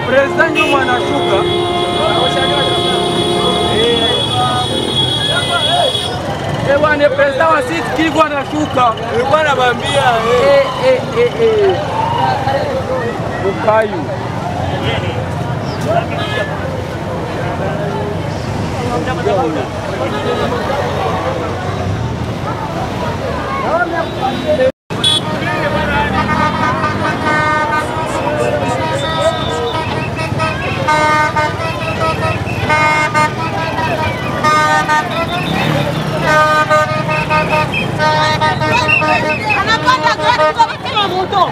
Presidente Nyuma anashuka. Bwana president wa Sud Kivu anashuka. Nilikuwa nawaambia Ukayu. Anapanda gari kwa kila moto.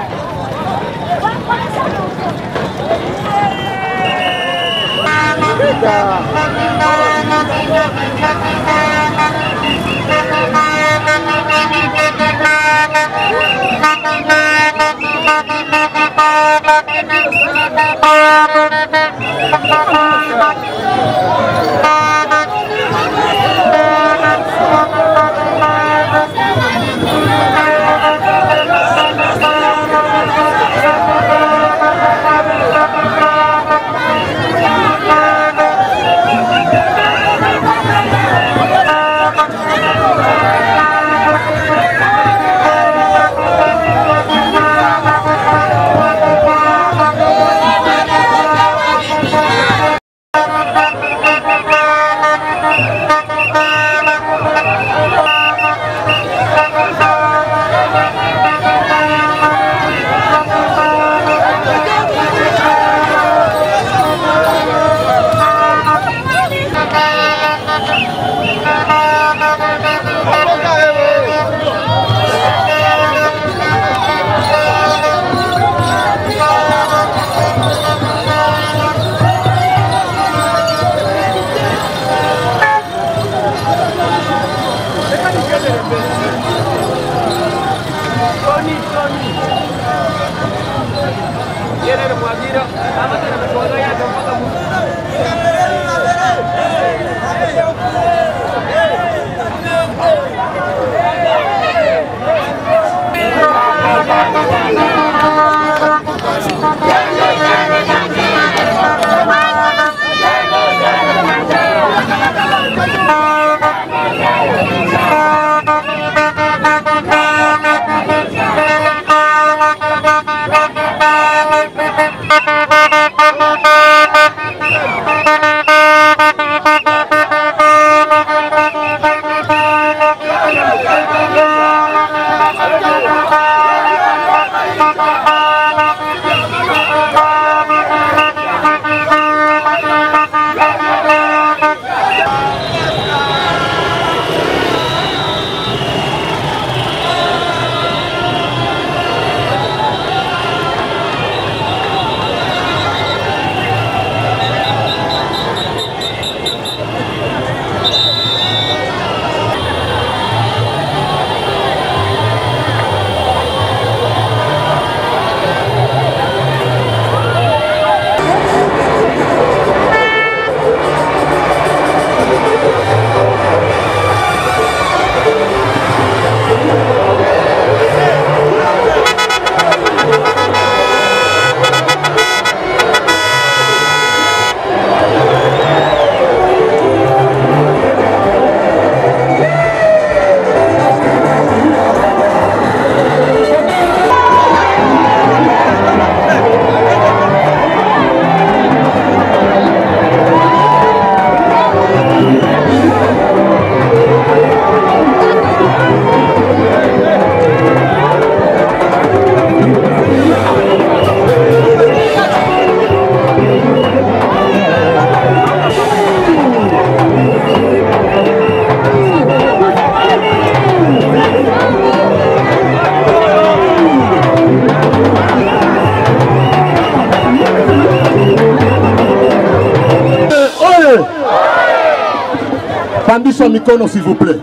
Pandisha mikono s'il vous plaît.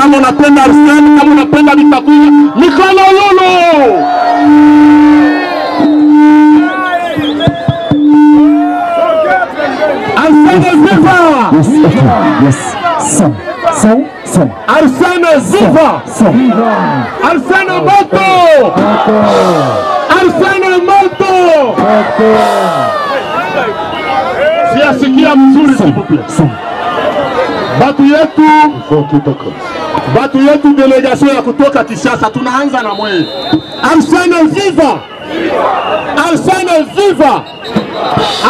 Kama unapenda Arsène, kama unapenda Bitakwira, mikono yulu. Arsène viva! Yes. Son. Arsène viva! Arsène moto! Arsène moto! Siasikia mzuri s'il vous plaît. Batu yetu delegation ya kutoka Kinshasa tunaanza na mwe. Arsène viva! Arsène viva!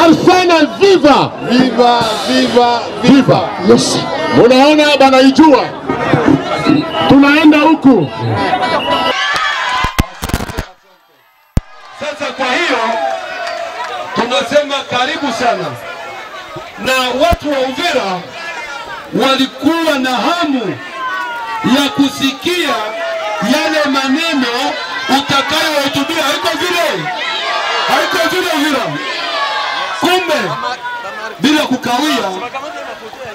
Arsène viva! Viva! Yes. Munaona banaijua. Tunaenda huku. Sasa kwa hiyo tunasema karibu sana. Na watu wa Uvira walikuwa na hamu ya kusikia yale maneno utakayohutubia. Haiko vile Uvira. Kumbe bila kukawia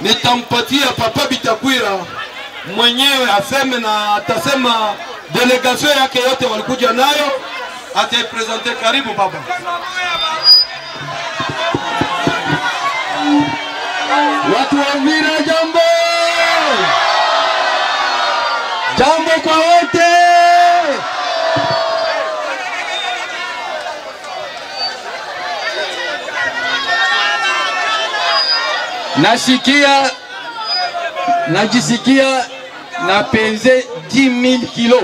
nitampatia Papa Bitakwira mwenyewe aseme, na atasema delegation yake yote walikuja nayo, ataipresente. Karibu baba. Watu wa Uvira, jambo kwa wote. Najisikia na peze 10,000 kilo.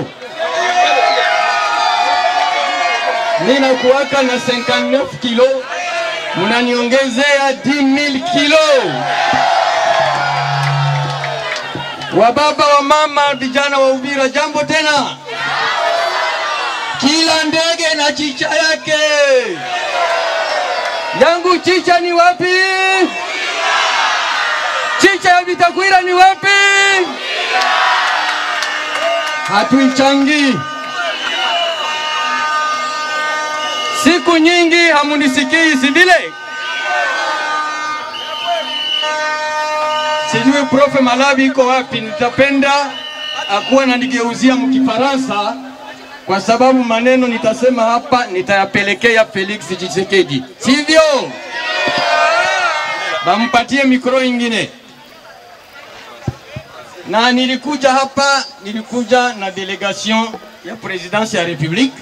Nina kuwaka na 59 kilo. Munaniongezea 10,000 kilo. Wababa wa mama vijana wa Uvira, jambo tena. Kila ndege na chicha yake. Yangu chicha ni wapi? Chicha ya Bitakwira ni wapi? Hatuichangi. Siku nyingi hamunisikii, si vile? Sijui Prof Malabi iko wapi. Nitapenda akuwa na nigeuzia mkifaransa, kwa sababu maneno nitasema hapa nitayapelekea Felix Tshisekedi. Sivyo? Bampatie mikro ingine. Na nilikuja na délégation ya présidence ya République.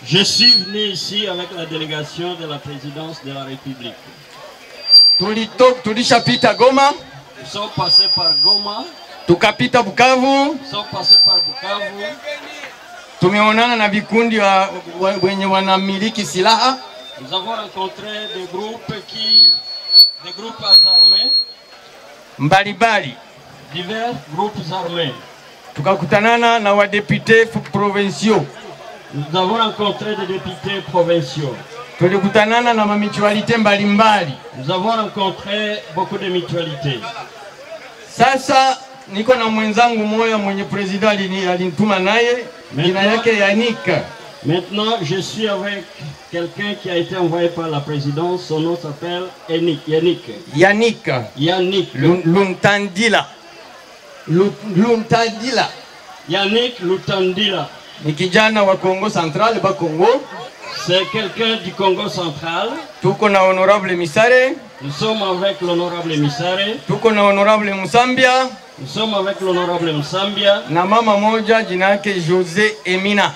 Je suis venu ici avec la délégation de la présidence de la République. Tulishapita Goma. Nous sommes passés par Goma. Tukapita Bukavu. Nous sommes passés par Bukavu. Tumeonana na vikundi wenye wanamiliki silaha. Nous avons rencontré des groupes armés. Mbalimbali. Divers groupes armés. Tukakutanana na wadepute provinciaux. Nous avons rencontré des députés provinciaux. Tulikutanana na mamitualite mbalimbali. Nous avons rencontré beaucoup de mutualités. Sasa niko na mwenzangu moya mwenye president alinituma naye, jina yake Yannick. Maintenant, je suis avec quelqu'un qui a été envoyé par la présidence. Son nom s'appelle Yannick. Luntandila. Yannick Lutandila. Ni kijana wa Congo Central ba Congo. C'est quelqu'un du Congo Central. Tuko na honorable Misare. Nous sommes avec l'honorable Misare. Tuko na honorable Musambia. Nous sommes avec l'honorable Musambia. Na mama moja jina yake José Emina.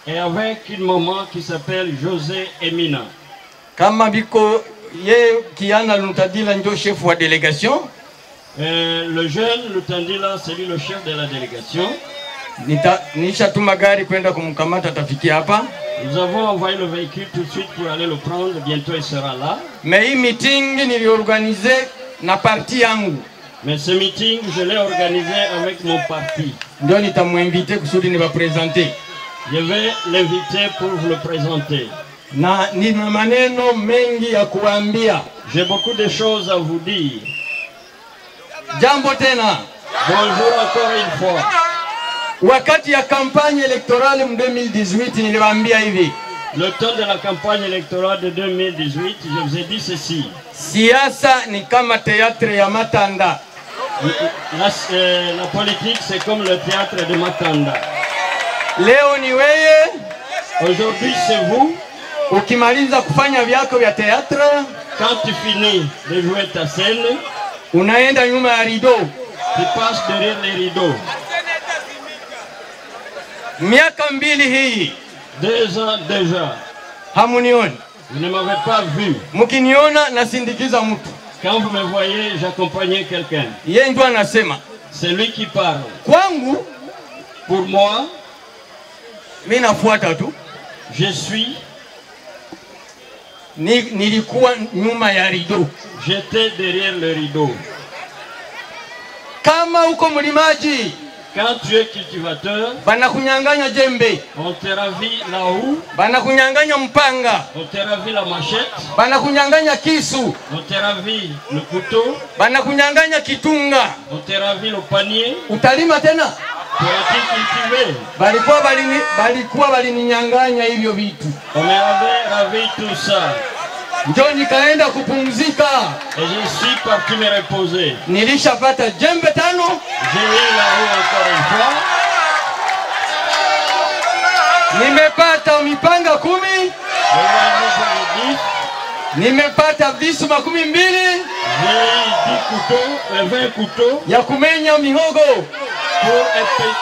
Et avec une maman qui s'appelle José Emina. Kama biko ye Kiana Lutandila ndio chef wa délégation. Le jeune Lutandila, c'est lui le chef de la délégation. Nishatuma gari kwenda kumkamata, tafikia hapa. Nous avons envoyé le véhicule tout de suite pour aller le prendre. Bientôt il sera là. Mais hii meeting niliorganize na parti yangu. Mais ce meeting, je l'ai organisé avec mon parti. Ndio nitamuinvite kusudi niwapresente. Je vais l'inviter pour vous le présenter. Na nina maneno mengi ya kuambia. J'ai beaucoup de choses à vous dire. Jambo tena. Bonjour encore une fois. Wakati ya kampanye elektorali 2018 niliwaambia hivi. Le temps de la campagne électorale de 2018, je vous ai dit ceci. Siasa ni kama teatre ya Matanda. La politique, c'est comme le théâtre de Matanda. Leo ni weye. Aujourd'hui, c'est vous. Ukimaliza kufanya vyako vya teatre, quand tu finis de jouer ta scène, unaenda nyuma ya rideau. Tu passes derrière les rideaux. Miaka mbili hii. 2 ans déjà. Hamunioni. Vous ne m'avez pas vu. Mukiniona nasindikiza mtu. Quand vous me voyez, j'accompagnais quelqu'un. Yeye ndo anasema. C'est lui qui parle. Kwangu, pour moi, mimi nafuata tu. Je suis. Nilikuwa nyuma ya rideau. J'étais derrière le rideau. Kama uko mlimaji, quand tu es cultivateur, banakunyanganya jembe. On te ravit la houe. Banakunyanganya mpanga. On te ravit la machette. Banakunyanganya kisu. On te ravit le couteau. Banakunyanganya kitunga. On te ravit le panier. Utalima tena? Pourras-tu cultiver? Balikuwa balininyanganya hivyo vitu. On m'avait ravi tout ça. Ndio nikaenda kupumzika. Et je suis parti me reposer. Nilishapata jembe 5. J'ai eu la roue encore une fois. Nimepata mipanga 10. Nimepata visu 12. J'ai 10 couteaux, 20 couteaux. Ya kumenya mihogo. Pour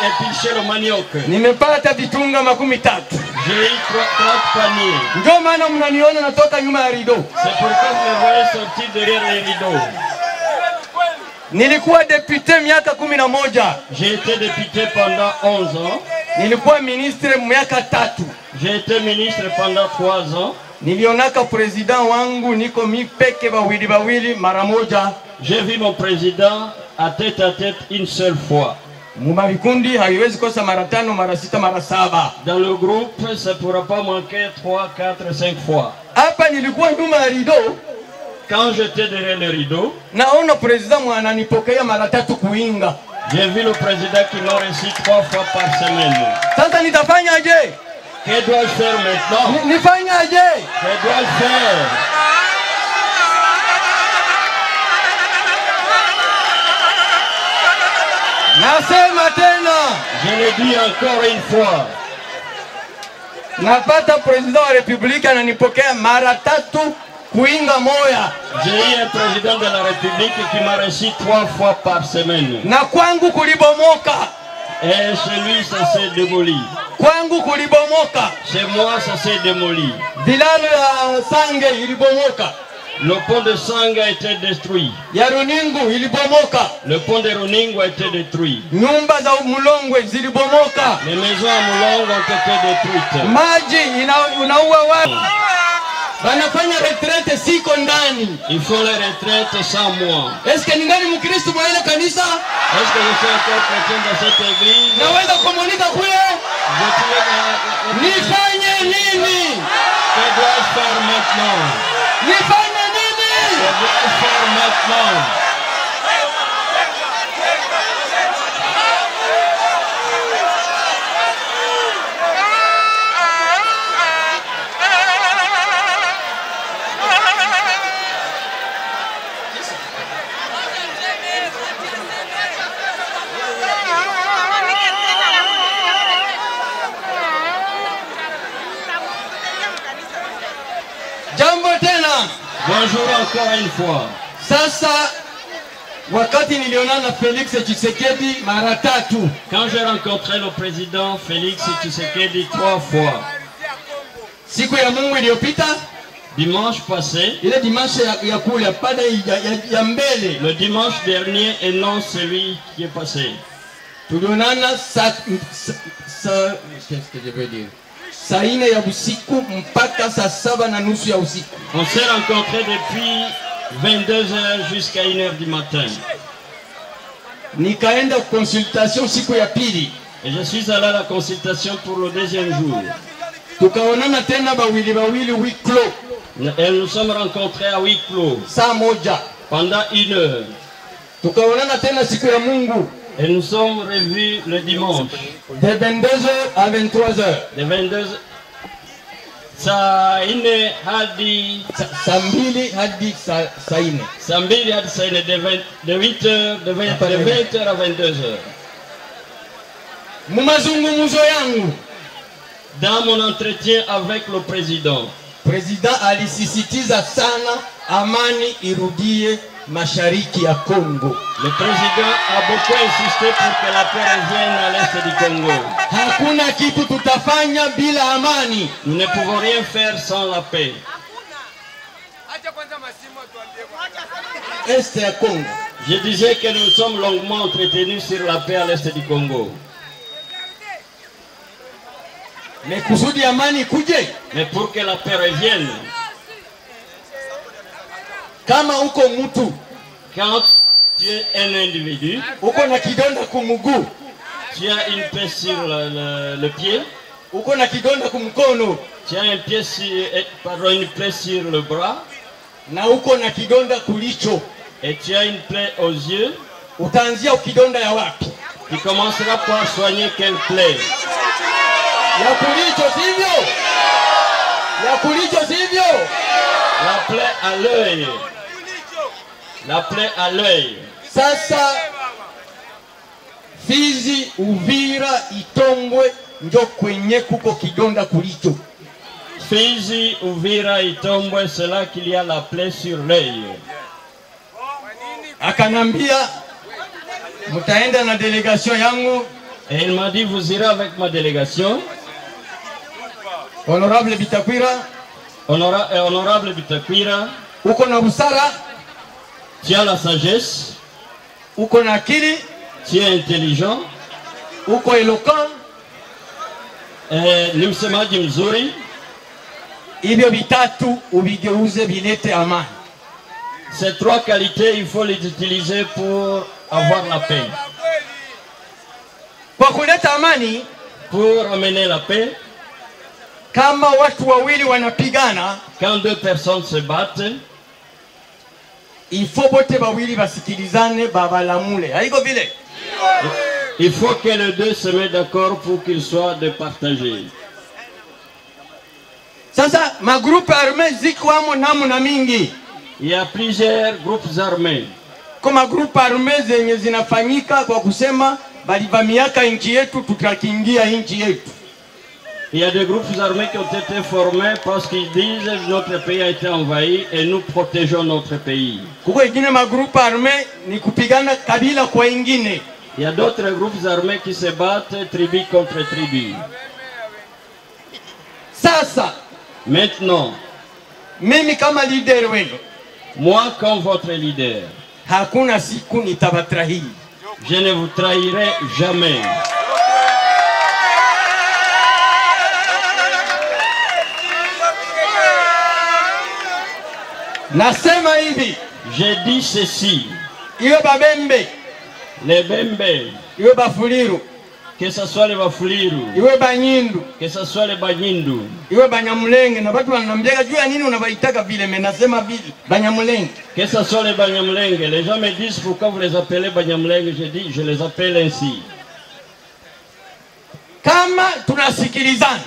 éplucher le manioc. Nimepata vitunga 13. J'ai eu 30 paniers. Ndio maana mnaniona natoka nyuma ya rideau. C'est pourquoi vous me voyez sortir derrière les rideaux. Nilikuwa député miaka 11. J'ai été député pendant 11 ans. Nilikuwa ministre miaka 3. J'ai été ministre pendant 3 ans. Nilionaka president wangu niko mipeke bawili mara moja. J'ai vu mon président à tête une seule fois. Mumavikundi haiwezi kosa mara 5, mara 6, mara 7. Dans le groupe, ça ne pourra pas manquer 3, 4, 5 fois. Hapa nilikuwa nyuma ya rideau. Quand j'étais derrière le rideau, naona president mwananipokea mara 3 kuinga. J'ai vu le président qui m'a reçu 3 fois par semaine. Sasa nitafanyaje? Que dois-je faire maintenant? Nifanyaje? Que dois-je faire? Nasema tena. Je le dis encore une fois. Napata president wa republika ananipokea mara 3 kuinga moya. J'ai eu un président de la République qui m'a reçu 3 fois par semaine. Na kwangu kulibomoka. Et chez lui, ça s'est démoli. Kwangu kulibomoka. Chez moi, ça s'est démoli. Bilalo ya Sange ilibomoka. Le pont de Sange a été détruit. Ya Runingu ilibomoka. Le pont de Runingu a été détruit. Nyumba za Mulongwe zilibomoka. Les maisons à Mulongwe ont été détruites. Maji unaua watu. Banafanya retraite siko ndani. Ils font les retraites sans moi. Est-ce que ningali Mkristo mwa ile kanisa? Est-ce que je suis encore chrétien dans cette église? Naweza komunika kule? Nifanye nini? Que dois-je faire maintenant? Nifanye nini? Que dois-je faire maintenant? Jambo tena. Bonjour encore une fois. Sasa wakati nilionana Félix Tshisekedi mara 3. Quand j'ai rencontré le président Félix Tshisekedi 3 fois. Siku ya Mungu iliyopita, dimanche passé, ile dimanche ya kule pada ya mbele, le dimanche dernier et non celui qui est passé. Tulionana qu'est-ce que je veux dire? Saa 4 ya usiku mpaka saa 7:30 ya usiku. On s'est rencontrés depuis 22h jusqu'à 1h du matin. Nikaenda consultation siku ya pili. Et je suis allé à la consultation pour le 2e jour. Tukaonana tena bawili huis clos. Et nous sommes rencontrés à huis clos. Saa moja. Pendant 1 heure. Tukaonana tena siku ya Mungu. Et nous sommes revus le dimanche. De 22h à 23h. De 22h. Saa 4 hadi saa 2 hadi saa 4. Saa 2 hadi saa 4 de 8h de 20h à 22h. Mumazungumzo yangu, dans mon entretien avec le président, alisisitiza sana amani irudie mashariki ya Kongo. Le président a beaucoup insisté pour que la paix revienne à l'est du Congo. Hakuna kitu tutafanya bila amani. Nous ne pouvons rien faire sans la paix. Est ya Congo. Je disais que nous sommes longuement entretenus sur la paix à l'est du Congo. Mais kusudi amani kuje, mais pour que la paix revienne, kama uko mtu, quand tu es un individu, uko na kidonda kumuguu, tu as une plaie sur le pied, uko na kidonda kumkono, tu as un pied une plaie sur le bras, na uko na kidonda kulicho, et tu as une plaie aux yeux, utaanzia ukidonda ya wapi? Tu commenceras par soigner quelle plaie? Ya kulicho sivyo? Ya kulicho sivyo? La plaie à l'œil. La plaie à l'œil. Sasa Fizi, Uvira, Itombwe ndio kwenye kuko kidonda kulicho. Fizi, Uvira, Itombwe, c'est là qu'il y a la plaie sur l'œil. Akanambia mutaenda na délégation yangu. Et il m'a dit vous irez avec ma délégation. Honorable Bitakwira, honorable Bitakwira, uko na busara, tu as la sagesse, uko na akili, tu es intelligent, uko eloquent, ni msemaji mzuri. Hivyo vitatu ubigeuze vilete amani. Ces trois qualités, il faut les utiliser pour avoir la paix. Kwa kuleta amani, pour amener la paix, kama watu wawili wanapigana, quand deux personnes se battent, il faut bote bawili basikilizane babalamule. Haiko vile? Il faut que les deux se mettent d'accord pour qu'ils soient de partager. Sasa magroupe armé ziko amo namna mingi. Il y a plusieurs groupes armés. Kama groupe armé zenye zinafanyika kwa kusema balivamiaka nchi yetu tutakingia nchi yetu. Il y a des groupes armés qui ont été formés parce qu'ils disent que notre pays a été envahi et nous protégeons notre pays. Kuko ingine magroupe armé ni kupigana kabila kwa ingine. Il y a d'autres groupes armés qui se battent tribu contre tribu. Sasa, maintenant, mimi kama leader wenu, moi comme votre leader, hakuna siku nitabatrahi. Je ne vous trahirai jamais. Nasema hivi, je dis ceci. Iyo babembe, les Bembe, iyo bafuliru, que ce soit les Bafuliru, iwe banyindu, que ce soit les Banyindu, iwe banyamulenge, na watu wananiambia juu ya nini unabaitaka vile, mimi nasema vile banyamulenge. Que ce soit les Banyamulenge, les gens me disent pourquoi vous les appelez Banyamulenge, je dis je les appelle ainsi. Kama tunasikilizana,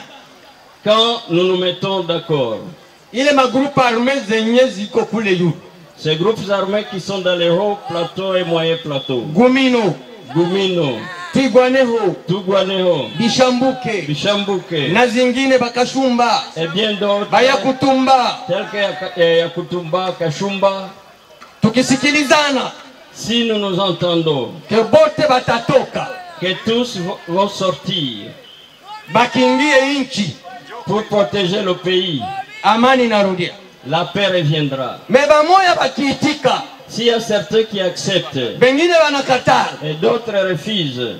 quand nous nous mettons d'accord, ile magroupe armé zenye ziko kule yu, ces groupes armés qui sont dans les hauts plateaux et moyens plateaux, Gumino, Gumino, Twigwaneho, Tugwaneho, Bishambuke, Bishambuke, na zingine Bakashumba, et bien d'autres, Bayakutumba, tels que Yakutumba, Kashumba. Tukisikilizana, si nous nous entendons, que bote batatoka, que tous vont sortir, bakingie inchi, pour protéger le pays, amani narudia, la paix reviendra. Mais bamoya bakiitika, s'il y a certains qui acceptent, bengine wanakataa, et d'autres refusent,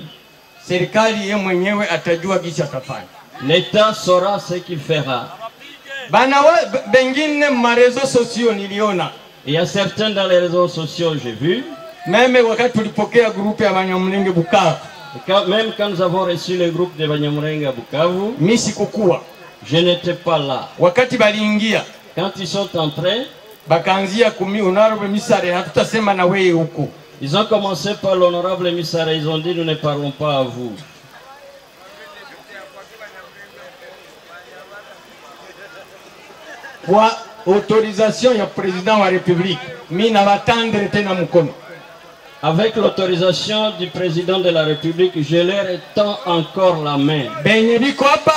serikali ye mwenyewe atajua gisi atafanya. l'État saura ce qu'il fera. Bengine ma réseaux sociaux niliona. Il y a certains dans les réseaux sociaux, j'ai vu. Même wakati tulipokea groupe ya Banyamulenge Bukavu. Même quand nous avons reçu le groupe de Banyamulenge à Bukavu, mimi sikukuwa. Je n'étais pas là. Wakati baliingia, quand ils sont entrés, bakaanzia honorable Misare, hatutasema na wewe huko. Ils ont commencé par l'honorable Misare, ils ont dit nous ne parlons pas à vous. Kwa autorisation ya président wa République, mimi nabatandre tena mkono. Avec l'autorisation du président de la République, je leur étends encore la main. Benye biko hapa,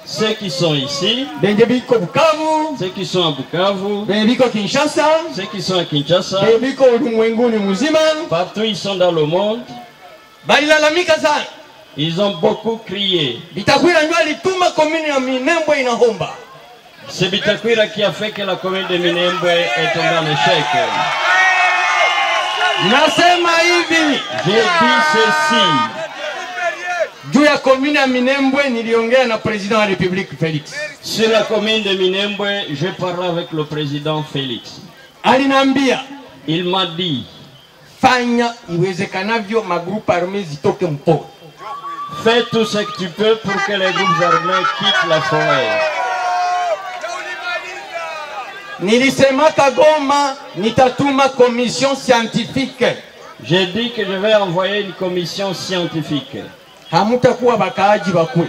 ceux qui sont ici, benye biko Bukavu, ceux qui sont à Bukavu, benye biko Kinshasa, ceux qui sont à Kinshasa, benye biko ulimwenguni mzima, partout ils sont dans le monde. Balilalamika sana. Ils ont beaucoup crié. Bitakwira ndio alituma commune ya Minembwe inahomba. C'est Bitakwira qui a fait que la commune de Minembwe est tombée en échec. Nasema hivi, j'ai dit ceci. Juu ya commune ya Minembwe niliongea na président de la République Félix. Sur la commune de Minembwe, je parlais avec le président Félix. Alinambia, il m'a dit, fanya iwezekanavyo magroupe armés zitoke mpori. Fais tout ce que tu peux pour que les groupes armés quittent la forêt. Nilisemaka Goma nitatuma commission scientifique. J'ai dit que je vais envoyer une commission scientifique. Hamutakuwa bakaaji bakwe.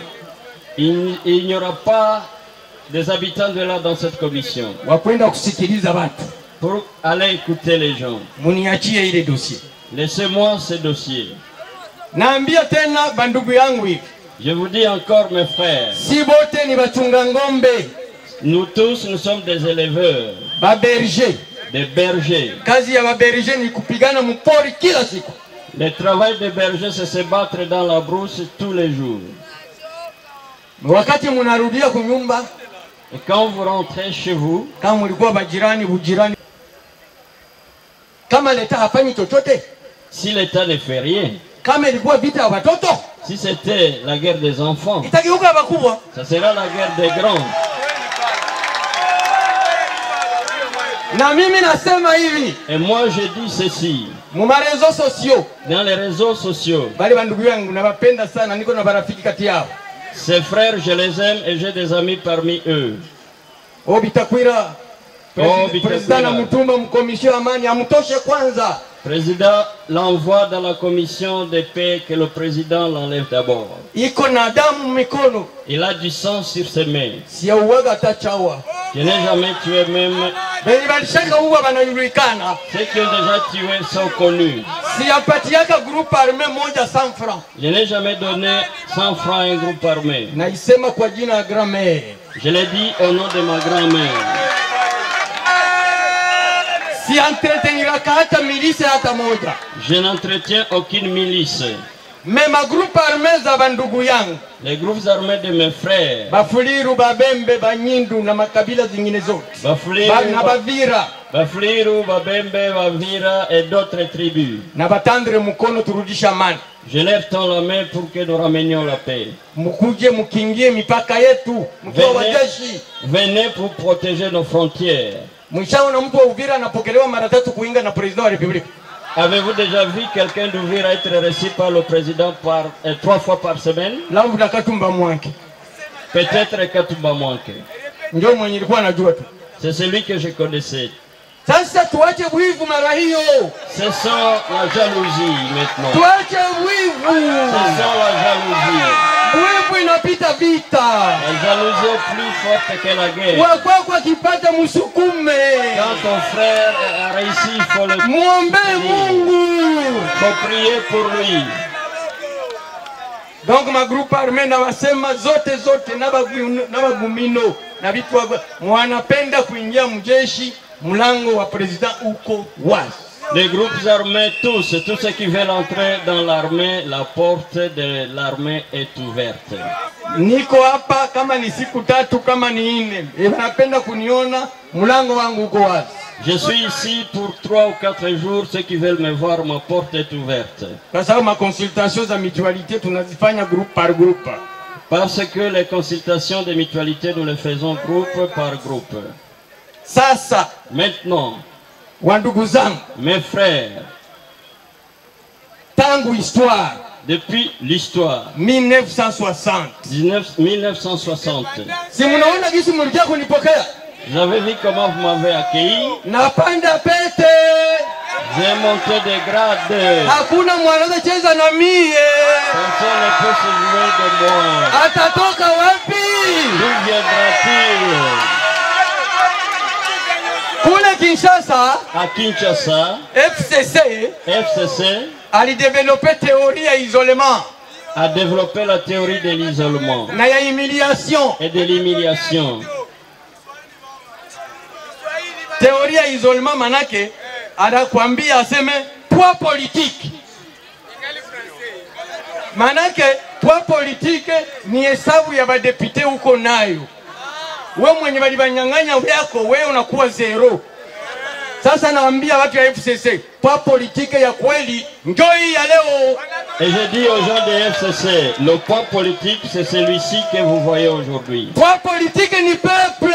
Il n'y aura pas des habitants de là dans cette commission. Wakwenda kusikiliza watu. Pour aller écouter les gens. Muniachie ile dossier. Laissez-moi ce dossier. Naambia tena bandugu yangu hivi. Je vous dis encore mes frères. Si bote ni bachunga ngombe. Nous tous, nous sommes des éleveurs. Ba berger. Des bergers. Kazi ya ba berger ni kupigana mpori kila siku. Le travail des bergers, c'est se battre dans la brousse tous les jours. Wakati munarudia kunyumba. Et quand vous rentrez chez vous, kama mulikuwa bajirani bujirani, kama leta hafanyi chochote, si l'État ne fait rien, kama ilikuwa vita ya watoto, si c'était la guerre des enfants, itageuka bakubwa, ça sera la guerre des grands. Na mimi nasema hivi, et moi je dis ceci, mu réseaux sociaux, dans les réseaux sociaux, bali bandugu yangu nabapenda sana, niko na barafiki kati yao. Ces frères, je les aime et j'ai des amis parmi eux. Oh Bitakwira, président na mutuma mkomisio amani amutoshe kwanza. Président l'envoie dans la commission de paix, que le président l'enlève d'abord. Iko na damu mikono. Il a du sang sur ses mains. Si uwaga tachawa. Je n'ai jamais tué même. Beni balishaka uwa banajulikana. Ceux qui ont déjà tué sont connus. Si apatiaka groupe armé moja 100 francs. Je n'ai jamais donné 100 francs à un groupe armé. Na isema kwa jina ya grand-mère. Je l'ai dit au nom de ma grand-mère. Si entreteniraka hata milice hata moja. Je n'entretiens aucune milice. Mais ma groupe armé za bandugu yangu. Les groupes armés de mes frères. Bafuliru, Babembe, Banyindu na makabila zingine zote. Bafuliru, na Bavira. Bafuliru, Babembe, Bavira et d'autres tribus. Na batandre mukono turudisha amani. Je leur tends la main pour que nous ramenions la paix. Mukuje mukingie mipaka yetu. Mkiwa wajeshi. Venez pour protéger nos frontières. Mwishaona mtu wa Uvira anapokelewa mara 3 kuinga na président wa République. Avez-vous déjà vu quelqu'un d'Uvira être reçu par le président 3 fois par semaine? Labda Katumba Mwanke. Peut-être Katumba Mwanke. Ndio mwenye nilikuwa najua tu. C'est celui que je connaissais. Sasa tuache wivu mara hiyo. C'est ça la jalousie maintenant. Tuache wivu. C'est ça la jalousie. Wivu inapita vita. La jalousie est plus forte que la guerre. Wakwako akipata musukume. Quand ton frère a réussi, il faut le muombe Mungu. Il faut prier pour lui. Donc ma groupe armé na wasema zote na bagumino na vitu wanapenda kuingia mjeshi, mlango wa president uko wazi. Les groupes armés, tous ceux qui veulent entrer dans l'armée, la porte de l'armée est ouverte. Niko hapa kama ni siku 3 kama ni 4. Wanapenda kuniona, mlango wangu uko wazi. Je suis ici pour 3 ou 4 jours. Ceux qui veulent me voir, ma porte est ouverte. Parce que ma consultation za mutualité tunazifanya groupe par groupe. Parce que les consultations de mutualité, nous les faisons groupe par groupe. Sasa, maintenant, wandugu zangu, mes frères, tangu histoire, depuis l'histoire, 1960. 1960. Si munaona gisi mlikia kunipokea? Vous avez vu comment vous m'avez accueilli? Napanda pete. J'ai monté des grades. Hakuna mwanaweza cheza na mie. Personne ne peut se jouer de moi. Atatoka wapi? D'où viendra-t-il? Kinshasa, FCC a développé théorie à isolement. A développé la théorie de l'isolement et de l'humiliation. Théorie ya isolement manake anakuambia aseme poids politique. Manake poids politique ni hesabu ya badepite uko nayo. Wewe mwenye walibanyang'anya yako wewe unakuwa zero. Sasa naambia watu ya FCC, poids politique ya kweli ndio hii ya leo. Et je dis aux gens de FCC, le poids politique c'est celui-ci que vous voyez aujourd'hui. Poids politique ni peuple.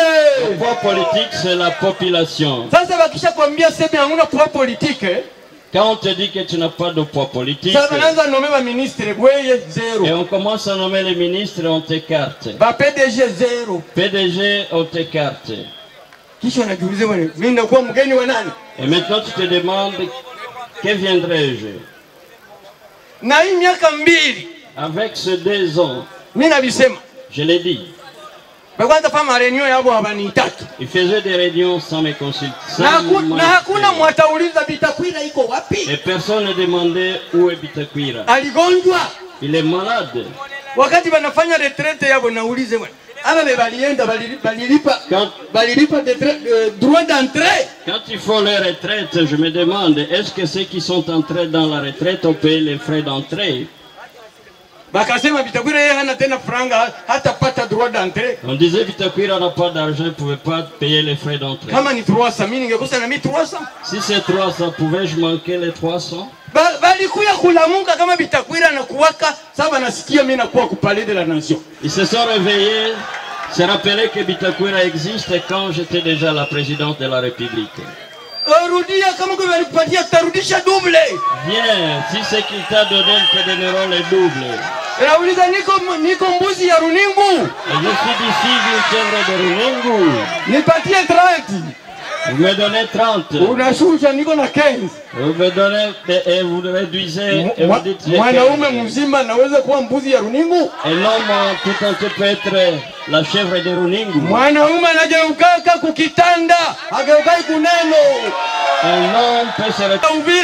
Le poids politique c'est la population. Sasa bakisha kuambia sema huna poids politique. Quand on te dit que tu n'as pas de poids politique, et on commence à nommer les ministres, on t'écarte. PDG zéro. PDG, on t'écarte. Et maintenant tu te demandes, que viendrai-je? Avec ce 2 ans, je l'ai dit. Il faisait des réunions sans me consulter. Et personne ne demandait où est Bitakwira. Il est malade. Quand ils font leur retraite, je me demande, est-ce que ceux qui sont entrés dans la retraite ont payé les frais d'entrée? On disait Bitakwira n'a pas d'argent, ne pouvait pas payer les frais d'entrée. Si c'est 300, pouvais-je manquer les 300? Ils se sont réveillés, se rappelaient que Bitakwira existe quand j'étais déjà la présidente de la République. Viens, si c'est qu'il t'a donné, ils te donneront les doubles. Et je suis d'ici d'une chèvre de Runingu. Vous me donnez 30. Vous me donnez et vous réduisez et vous dites et l'homme tout entier peut être la chèvre de Runingu. Un homme peut se retrouver.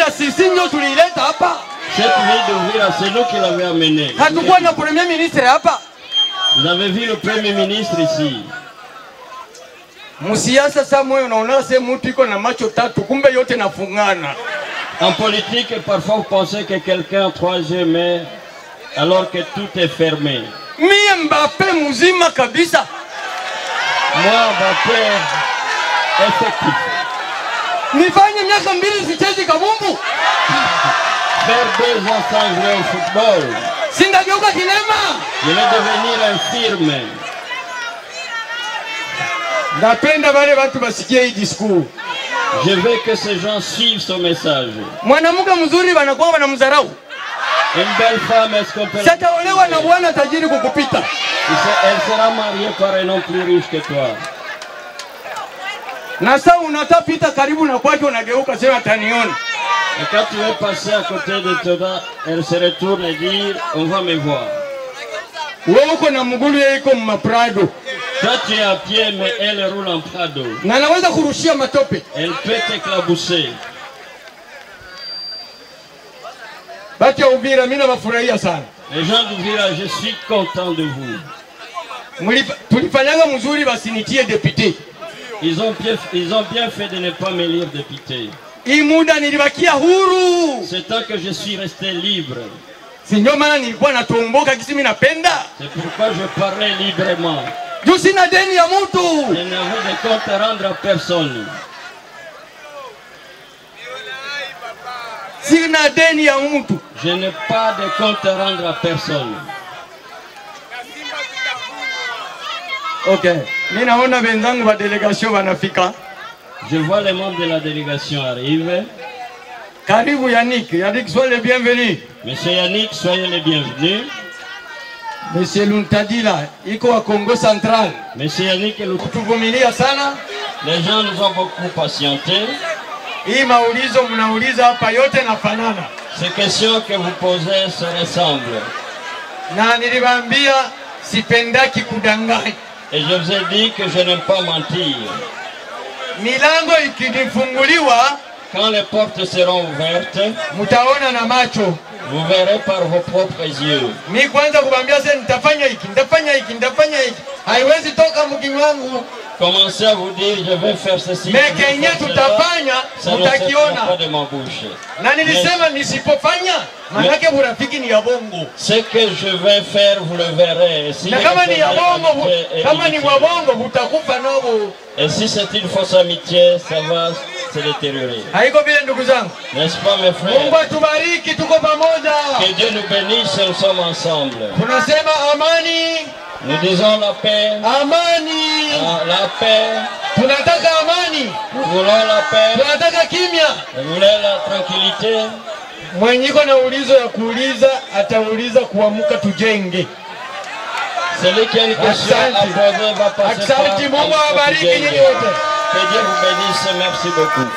Cette ville d'Uvira, c'est nous qui l'avons amenée. Vous avez vu le Premier ministre ici. En politique, parfois vous pensez que quelqu'un a 3 yeux, mais alors que tout est fermé. Moi, Mbappé, effectif. Faire 2 ans sans jouer au football. Je vais devenir infirme. Je veux que ces gens suivent son message. Une belle femme, est-ce qu'on peut elle sera mariée par un homme plus riche que toi. Et quand tu veux passer à côté de toi, elle se retourne et dit, on va me voir. Toi tu es à pied, mais elle roule en Prado. Elle peut t'éclabousser. Les gens d'Uvira, je suis content de vous. Ils ont bien fait de ne pas me lire député. C'est tant que je suis resté libre. C'est pourquoi je parlais librement. Je n'avais de compte à rendre à personne. Je n'ai pas de compte à rendre à personne. Ok. Je vois les membres de la délégation arriver. Karibu Yannick. Yannick, soyez les bienvenus. Monsieur Yannick, soyez les bienvenus. Monsieur Luntadila, iko wa Congo Central. Monsieur Yannick, kutuvumilia sana. Les gens nous ont beaucoup patienté. Hii maulizo mnauliza hapa yote nafanana. Ces questions que vous posez se ressemblent. Na niliwaambia sipendaki kudanganya. Et je vous ai dit que je n'aime pas mentir. milango ikifunguliwa, quand les portes seront ouvertes, mutaona na macho. vous verrez par vos propres yeux. Mi kwanza kubambia sasa nitafanya hiki, nitafanya hiki, nitafanya hiki. Haiwezi toka mkinywa wangu. Commencez à vous dire, je vais faire ceci. Mais kenye tutafanya, mutakiona. Pas de ma bouche. Na nilisema nisipofanya, manake urafiki ni ya bongo. Ce que je vais faire, vous le verrez. Si Na kama ni ya bongo, kama ni wa bongo, mutakufa nabo. Et si c'est une fausse amitié, ça va se détériorer. Haiko vile ndugu zangu. N'est-ce pas mes frères? Mungu atubariki, tuko pamoja. Que Dieu nous bénisse, nous sommes ensemble. Tunasema amani. Nous disons la paix. Amani. La paix. Tunataka amani. Nous voulons la paix. Tunataka kimya. Nous voulons la tranquillité. Mwenyiko na ulizo ya kuuliza atauliza kuamka tujenge. Celui qui a une question à poser va passer par. Asante, Mungu awabariki nyinyi wote. Que Dieu vous bénisse, merci beaucoup.